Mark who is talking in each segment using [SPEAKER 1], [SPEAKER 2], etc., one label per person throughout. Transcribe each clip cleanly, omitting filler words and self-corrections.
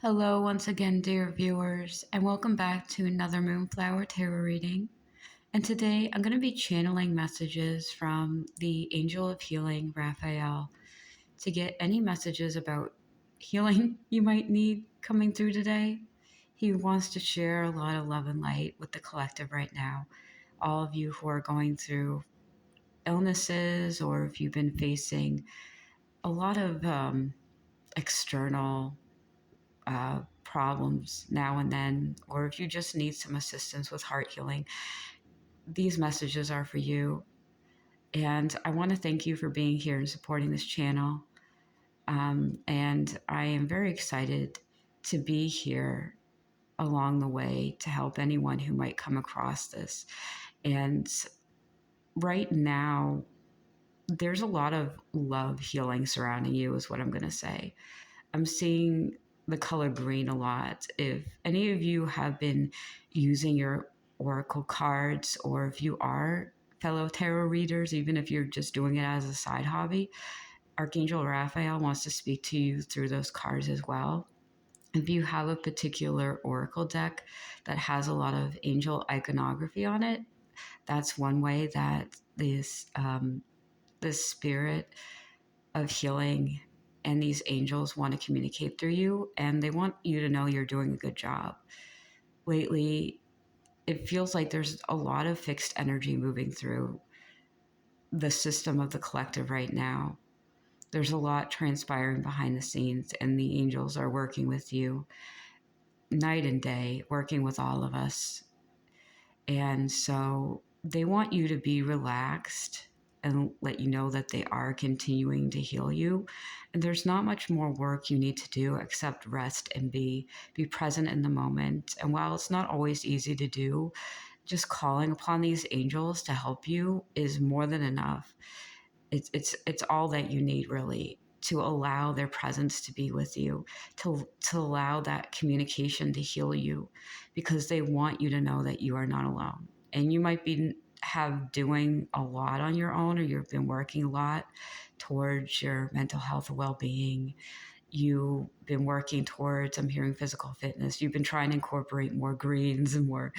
[SPEAKER 1] Hello, once again, dear viewers, and welcome back to another Moonflower Tarot reading. And today I'm going to be channeling messages from the Angel of Healing, Raphael, to get any messages about healing you might need coming through today. He wants to share a lot of love and light with the collective right now. All of you who are going through illnesses, or if you've been facing a lot of external problems now and then, or if you just need some assistance with heart healing, these messages are for you. And I want to thank you for being here and supporting this channel. And I am very excited to be here along the way to help anyone who might come across this. And right now, there's a lot of love healing surrounding you, is what I'm going to say. I'm seeing the color green a lot. If any of you have been using your oracle cards, or if you are fellow tarot readers, even if you're just doing it as a side hobby, Archangel Raphael wants to speak to you through those cards as well. If you have a particular oracle deck that has a lot of angel iconography on it, that's one way that this spirit of healing and these angels want to communicate through you, and they want you to know you're doing a good job. Lately, it feels like there's a lot of fixed energy moving through the system of the collective right now. There's a lot transpiring behind the scenes, and the angels are working with you night and day, working with all of us. And so they want you to be relaxed and let you know that they are continuing to heal you. And there's not much more work you need to do except rest and be present in the moment. And while it's not always easy to do, just calling upon these angels to help you is more than enough. It's all that you need, really, to allow their presence to be with you, to allow that communication to heal you, because they want you to know that you are not alone. And you might be doing a lot on your own, or you've been working a lot towards your mental health and well-being. You've been working towards, I'm hearing, physical fitness. You've been trying to incorporate more greens and more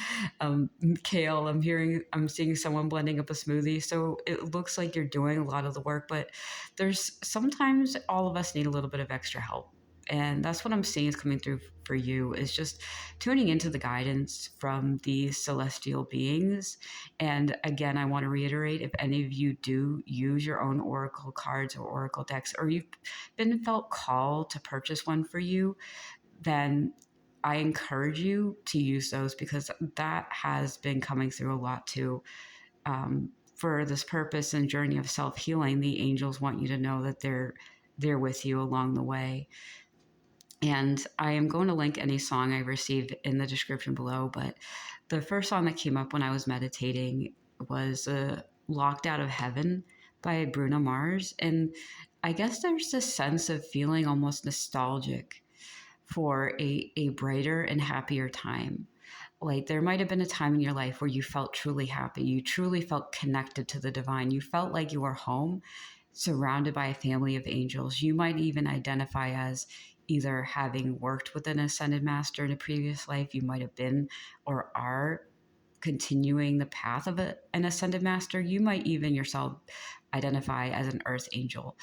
[SPEAKER 1] kale. I'm seeing someone blending up a smoothie. So it looks like you're doing a lot of the work, but there's sometimes all of us need a little bit of extra help. And that's what I'm seeing is coming through for you, is just tuning into the guidance from these celestial beings. And again, I want to reiterate, if any of you do use your own oracle cards or oracle decks, or you've been felt called to purchase one for you, then I encourage you to use those, because that has been coming through a lot too. For this purpose and journey of self-healing, the angels want you to know that they're with you along the way. And I am going to link any song I received in the description below, but the first song that came up when I was meditating was Locked Out of Heaven by Bruno Mars. And I guess there's this sense of feeling almost nostalgic for a brighter and happier time. Like, there might have been a time in your life where you felt truly happy. You truly felt connected to the divine. You felt like you were home, surrounded by a family of angels. You might even identify as either having worked with an ascended master in a previous life. You might have been or are continuing the path of an ascended master. You might even yourself identify as an earth angel.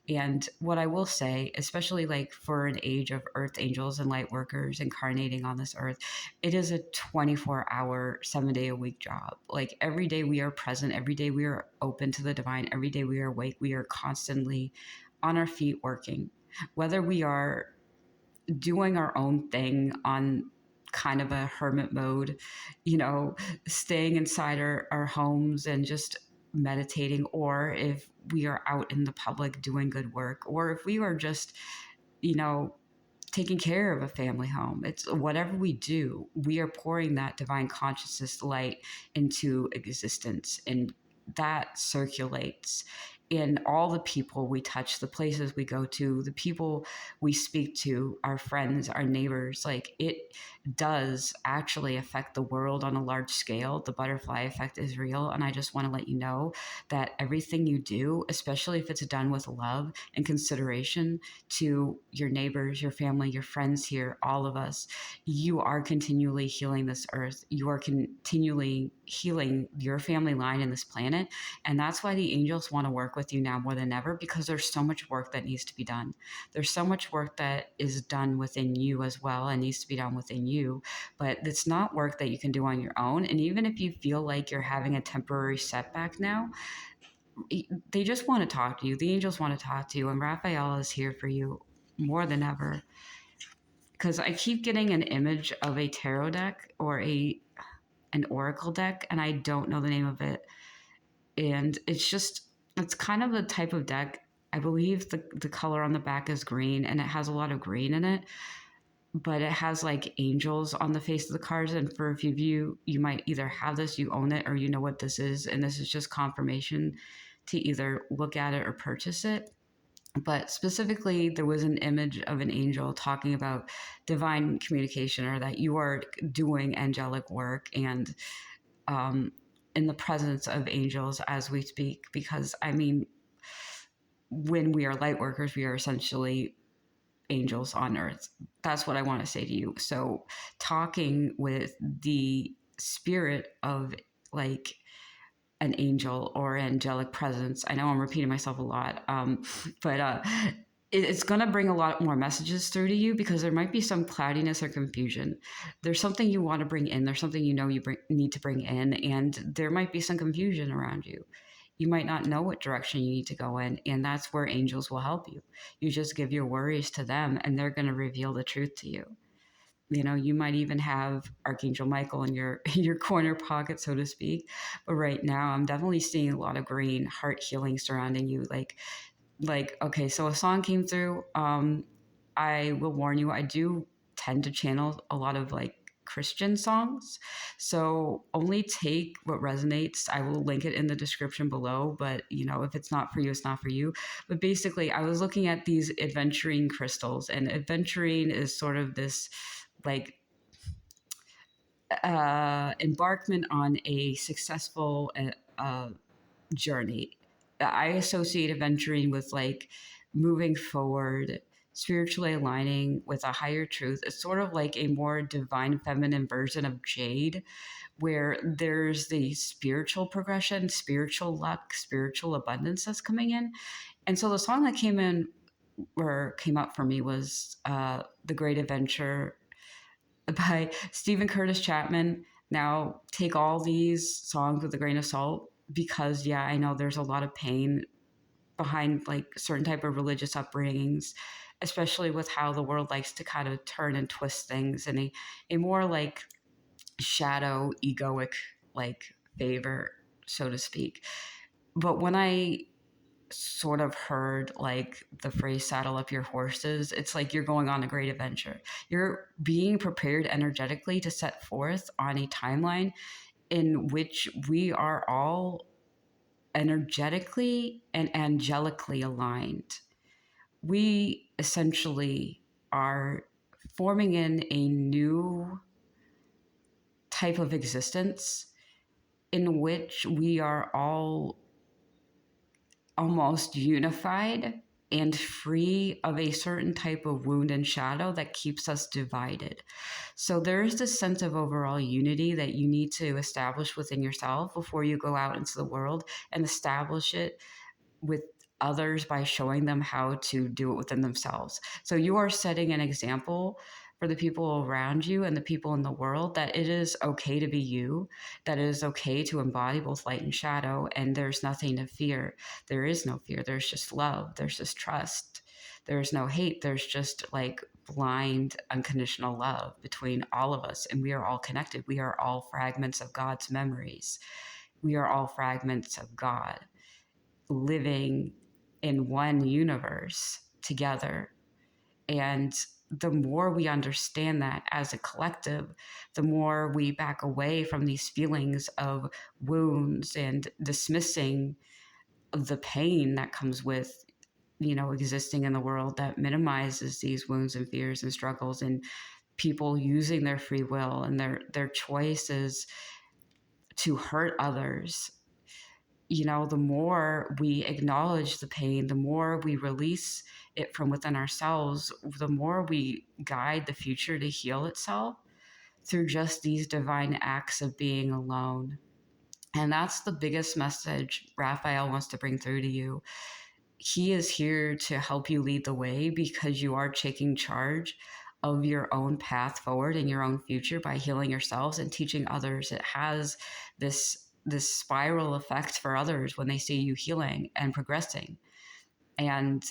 [SPEAKER 1] And what I will say, especially like for an age of earth angels and light workers incarnating on this earth, it is a 24-hour, 7-day-a-week job. Like, every day we are present, every day we are open to the divine, every day we are awake, we are constantly on our feet working. Whether we are doing our own thing on kind of a hermit mode, staying inside our homes and just meditating, or if we are out in the public doing good work, or if we are just, taking care of a family home. It's whatever we do, we are pouring that divine consciousness light into existence, and that circulates. in all the people we touch, the places we go to, the people we speak to, our friends, our neighbors, like it does actually affect the world on a large scale. The butterfly effect is real. And I just want to let you know that everything you do, especially if it's done with love and consideration to your neighbors, your family, your friends here, all of us, you are continually healing this earth. You are continually healing your family line in this planet. And that's why the angels want to work with you now more than ever, because there's so much work that needs to be done. There's so much work that is done within you as well and needs to be done within you, but it's not work that you can do on your own. And even if you feel like you're having a temporary setback now, they just want to talk to you. The angels want to talk to you, and Raphael is here for you more than ever. Because I keep getting an image of a tarot deck or an oracle deck, and I don't know the name of it. And it's kind of the type of deck. I believe the color on the back is green, and it has a lot of green in it, but it has like angels on the face of the cards. And for a few of you, you might either have this, you own it, or you know what this is. And this is just confirmation to either look at it or purchase it. But specifically, there was an image of an angel talking about divine communication, or that you are doing angelic work and in the presence of angels as we speak. Because, I mean, when we are light workers, we are essentially angels on earth. That's what I want to say to you. So, talking with the spirit of like an angel or angelic presence. I know I'm repeating myself a lot, but it's going to bring a lot more messages through to you, because there might be some cloudiness or confusion. There's something you want to bring in. There's something you know need to bring in, and there might be some confusion around you. You might not know what direction you need to go in, and that's where angels will help you. You just give your worries to them, and they're going to reveal the truth to you. You know, you might even have Archangel Michael in your corner pocket, so to speak. But right now, I'm definitely seeing a lot of green heart healing surrounding you. Like okay, so a song came through. I will warn you, I do tend to channel a lot of like Christian songs. So only take what resonates. I will link it in the description below, but you know, if it's not for you, it's not for you. But basically, I was looking at these aventurine crystals, and aventurine is sort of this like embarkment on a successful journey. I associate adventuring with like moving forward, spiritually aligning with a higher truth. It's sort of like a more divine feminine version of Jade, where there's the spiritual progression, spiritual luck, spiritual abundance that's coming in. And so the song that came up for me was The Great Adventure by Stephen Curtis Chapman. Now, take all these songs with a grain of salt, because, yeah, I know there's a lot of pain behind like certain type of religious upbringings, especially with how the world likes to kind of turn and twist things in a more like shadow, egoic like favor, so to speak. But when I sort of heard like the phrase saddle up your horses, it's like you're going on a great adventure. You're being prepared energetically to set forth on a timeline in which we are all energetically and angelically aligned. We essentially are forming in a new type of existence in which we are all almost unified and free of a certain type of wound and shadow that keeps us divided. So there is this sense of overall unity that you need to establish within yourself before you go out into the world and establish it with others by showing them how to do it within themselves. So you are setting an example for the people around you and the people in the world that it is okay to be you, that it is okay to embody both light and shadow, and there's nothing to fear. There is no fear. There's just love. There's just trust. There's no hate. There's just like blind, unconditional love between all of us, and we are all connected. We are all fragments of God's memories. We are all fragments of God living in one universe together. And the more we understand that as a collective, the more we back away from these feelings of wounds and dismissing the pain that comes with, existing in the world, that minimizes these wounds and fears and struggles, and people using their free will and their choices to hurt others. The more we acknowledge the pain, the more we release it from within ourselves, the more we guide the future to heal itself through just these divine acts of being alone. And that's the biggest message Raphael wants to bring through to you. He is here to help you lead the way, because you are taking charge of your own path forward in your own future by healing yourselves and teaching others. It has this spiral effect for others when they see you healing and progressing. And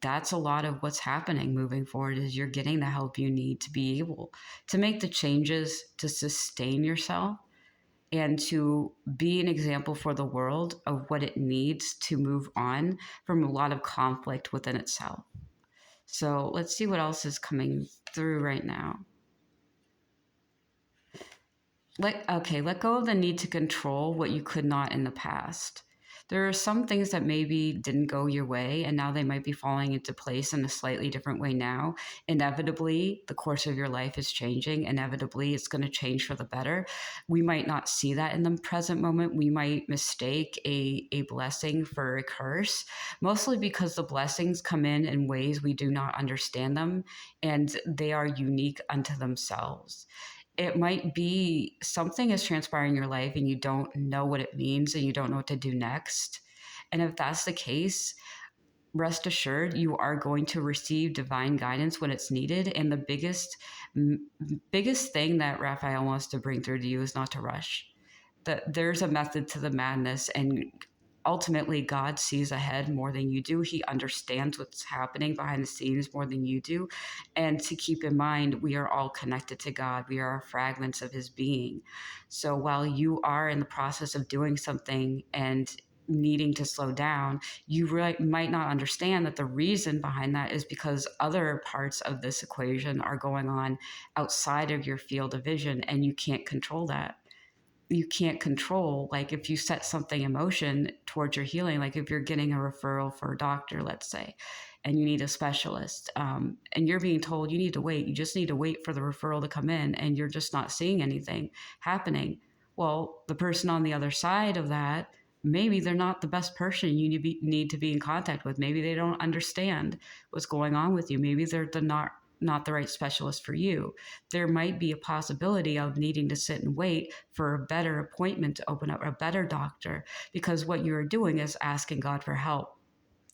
[SPEAKER 1] that's a lot of what's happening moving forward, is you're getting the help you need to be able to make the changes to sustain yourself and to be an example for the world of what it needs to move on from a lot of conflict within itself. So let's see what else is coming through right now. Let go of the need to control what you could not in the past. There are some things that maybe didn't go your way, and now they might be falling into place in a slightly different way now. Inevitably, the course of your life is changing. Inevitably, it's going to change for the better. We might not see that in the present moment. We might mistake a blessing for a curse, mostly because the blessings come in ways we do not understand them, and they are unique unto themselves. It might be something is transpiring in your life and you don't know what it means and you don't know what to do next. And if that's the case, rest assured you are going to receive divine guidance when it's needed. And the biggest thing that Raphael wants to bring through to you is not to rush. That there's a method to the madness, and ultimately God sees ahead more than you do. He understands what's happening behind the scenes more than you do. And to keep in mind, we are all connected to God. We are fragments of his being. So while you are in the process of doing something and needing to slow down, you might not understand that the reason behind that is because other parts of this equation are going on outside of your field of vision, and you can't control that. You can't control, like if you set something in motion towards your healing, like if you're getting a referral for a doctor, let's say, and you need a specialist, and you're being told you need to wait, you just need to wait for the referral to come in, and you're just not seeing anything happening. Well, the person on the other side of that, maybe they're not the best person you need to be in contact with. Maybe they don't understand what's going on with you. Maybe they're not the right specialist for you. There might be a possibility of needing to sit and wait for a better appointment to open up, a better doctor, because what you're doing is asking God for help.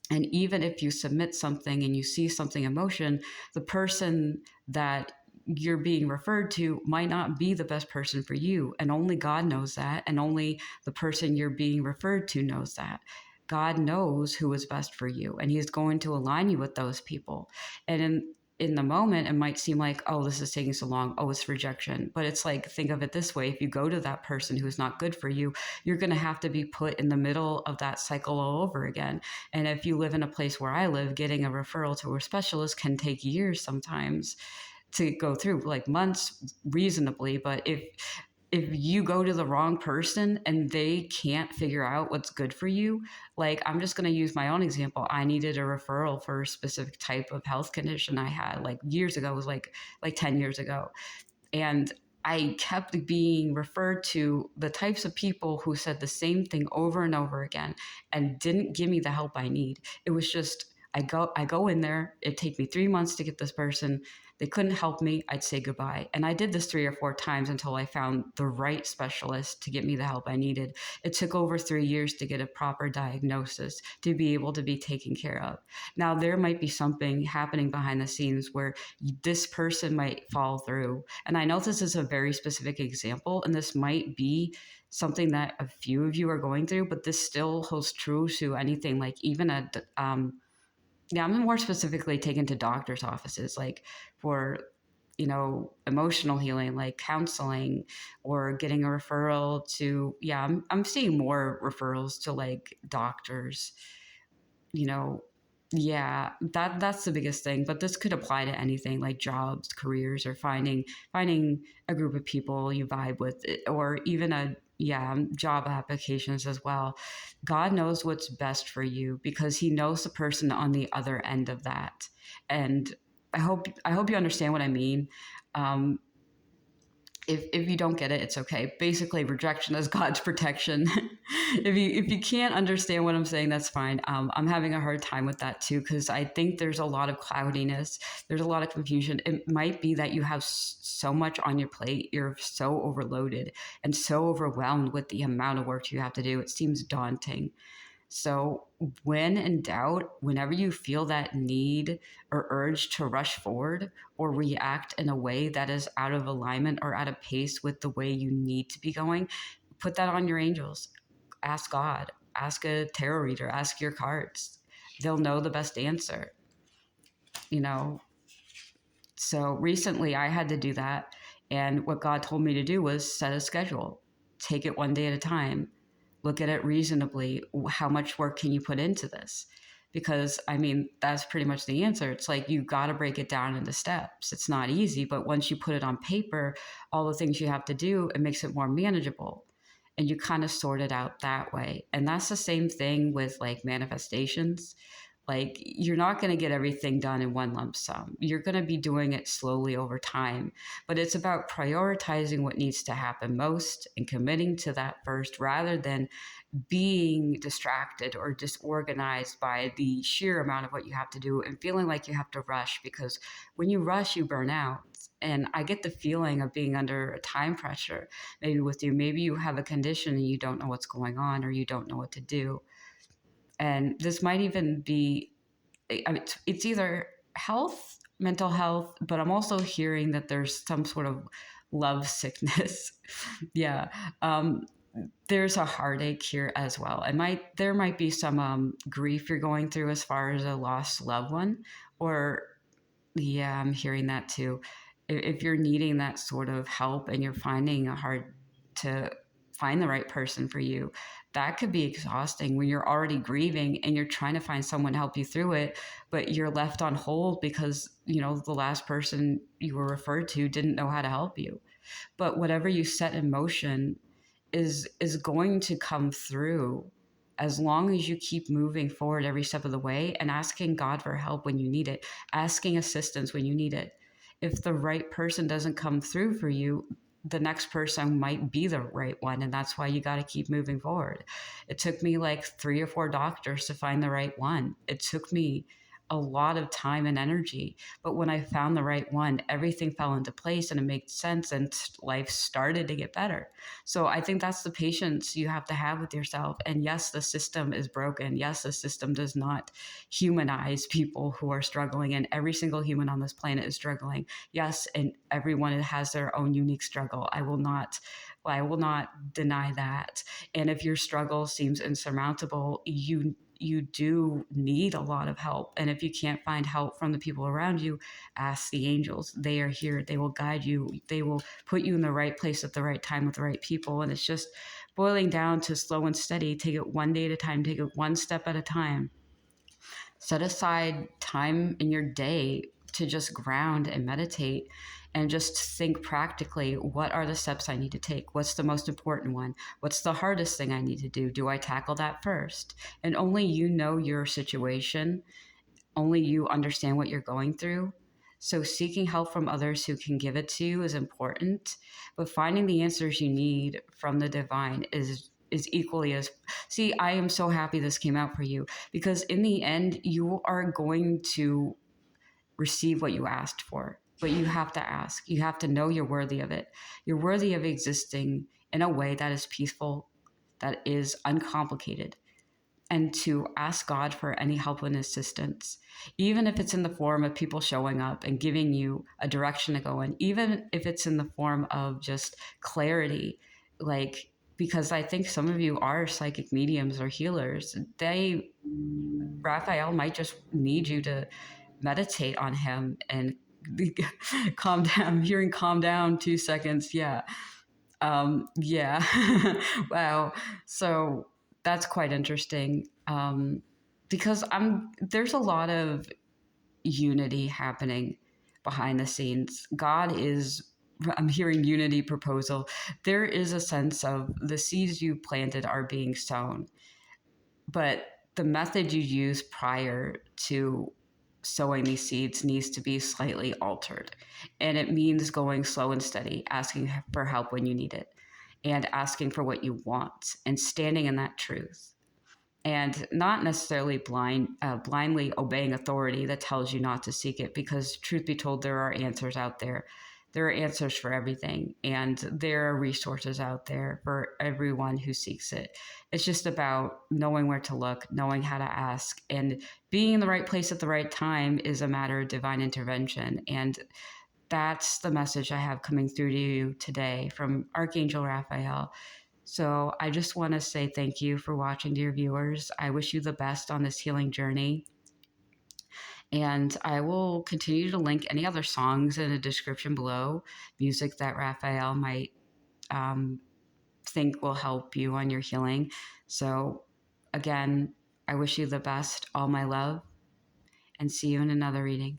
[SPEAKER 1] And even if you submit something and you see something in motion, the person that you're being referred to might not be the best person for you. And only God knows that. And only the person you're being referred to knows that. God knows who is best for you, and he's going to align you with those people. And in the moment, it might seem like, oh, this is taking so long. Oh, it's rejection. But it's like, think of it this way. If you go to that person who's not good for you, you're going to have to be put in the middle of that cycle all over again. And if you live in a place where I live, getting a referral to a specialist can take years sometimes to go through, like months reasonably. But if you go to the wrong person and they can't figure out what's good for you, like I'm just going to use my own example. I needed a referral for a specific type of health condition I had like years ago. It was like 10 years ago. And I kept being referred to the types of people who said the same thing over and over again and didn't give me the help I need. It was just, I go in there, it'd take me 3 months to get this person. They couldn't help me. I'd say goodbye. And I did this 3 or 4 times until I found the right specialist to get me the help I needed. It took over 3 years to get a proper diagnosis to be able to be taken care of. Now, there might be something happening behind the scenes where this person might fall through. And I know this is a very specific example, and this might be something that a few of you are going through, but this still holds true to anything, like even I'm more specifically taken to doctor's offices, like for, emotional healing, like counseling, or getting a referral to, I'm seeing more referrals to like doctors, that's the biggest thing. But this could apply to anything like jobs, careers, or finding a group of people you vibe with, or even job applications as well. God knows what's best for you because he knows the person on the other end of that. And I hope you understand what I mean. Um, if you don't get it, it's okay. Basically, rejection is God's protection. If you can't understand what I'm saying, that's fine. I'm having a hard time with that too because I think there's a lot of cloudiness. There's a lot of confusion. It might be that you have so much on your plate. You're so overloaded and so overwhelmed with the amount of work you have to do. It seems daunting. So, when in doubt, whenever you feel that need or urge to rush forward or react in a way that is out of alignment or out of pace with the way you need to be going, put that on your angels. Ask God, ask a tarot reader, ask your cards. They'll know the best answer, you know. So, recently I had to do that. And what God told me to do was set a schedule, take it one day at a time, look at it reasonably. How much work can you put into this? Because I mean, that's pretty much the answer. It's like you got to break it down into steps. It's not easy, but once you put it on paper, all the things you have to do, it makes it more manageable. And you kind of sort it out that way. And that's the same thing with like manifestations. Like, you're not going to get everything done in one lump sum. You're going to be doing it slowly over time. But it's about prioritizing what needs to happen most and committing to that first rather than being distracted or disorganized by the sheer amount of what you have to do and feeling like you have to rush, because when you rush, you burn out. And I get the feeling of being under a time pressure, maybe with you. Maybe you have a condition and you don't know what's going on or you don't know what to do. And this might even be, I mean, it's either health, mental health, but I'm also hearing that there's some sort of love sickness. Yeah. There's a heartache here as well. There might be some grief you're going through as far as a lost loved one, or yeah, I'm hearing that too. If you're needing that sort of help and you're finding it hard to find the right person for you, that could be exhausting when you're already grieving and you're trying to find someone to help you through it, but you're left on hold because, the last person you were referred to didn't know how to help you. But whatever you set in motion is going to come through as long as you keep moving forward every step of the way and asking God for help when you need it, asking assistance when you need it. If the right person doesn't come through for you, the next person might be the right one. And that's why you got to keep moving forward. It took me like 3 or 4 doctors to find the right one. It took me a lot of time and energy. But when I found the right one, everything fell into place and it made sense and life started to get better. So I think that's the patience you have to have with yourself. And yes, the system is broken. Yes, the system does not humanize people who are struggling, and every single human on this planet is struggling. Yes, and everyone has their own unique struggle. I will not deny that. And if your struggle seems insurmountable, you do need a lot of help. And if you can't find help from the people around you, ask the angels. They are here. They will guide you. They will put you in the right place at the right time with the right people. And it's just boiling down to slow and steady. Take it one day at a time. Take it one step at a time. Set aside time in your day to just ground and meditate and just think practically, what are the steps I need to take? What's the most important one? What's the hardest thing I need to do? Do I tackle that first? And only you know your situation. Only you understand what you're going through. So seeking help from others who can give it to you is important, but finding the answers you need from the divine is equally as. See, I am so happy this came out for you, because in the end you are going to receive what you asked for, but you have to ask. You have to know you're worthy of it. You're worthy of existing in a way that is peaceful, that is uncomplicated, and to ask God for any help and assistance, even if it's in the form of people showing up and giving you a direction to go in, even if it's in the form of just clarity, like, because I think some of you are psychic mediums or healers. Raphael might just need you to meditate on him and calm down. I'm hearing calm down 2 seconds. Yeah. Yeah. Wow. So that's quite interesting. Because there's a lot of unity happening behind the scenes. God is I'm hearing unity proposal. There is a sense of the seeds you planted are being sown, but the method you used prior to sowing these seeds needs to be slightly altered. And it means going slow and steady, asking for help when you need it, and asking for what you want, and standing in that truth. And not necessarily blindly obeying authority that tells you not to seek it, because truth be told, there are answers out there. There are answers for everything, and there are resources out there for everyone who seeks it. It's just about knowing where to look, knowing how to ask, and being in the right place at the right time is a matter of divine intervention. And that's the message I have coming through to you today from Archangel Raphael. So I just want to say thank you for watching, dear viewers. I wish you the best on this healing journey. And I will continue to link any other songs in the description below, music that Raphael might think will help you on your healing. So again, I wish you the best, all my love, and see you in another reading.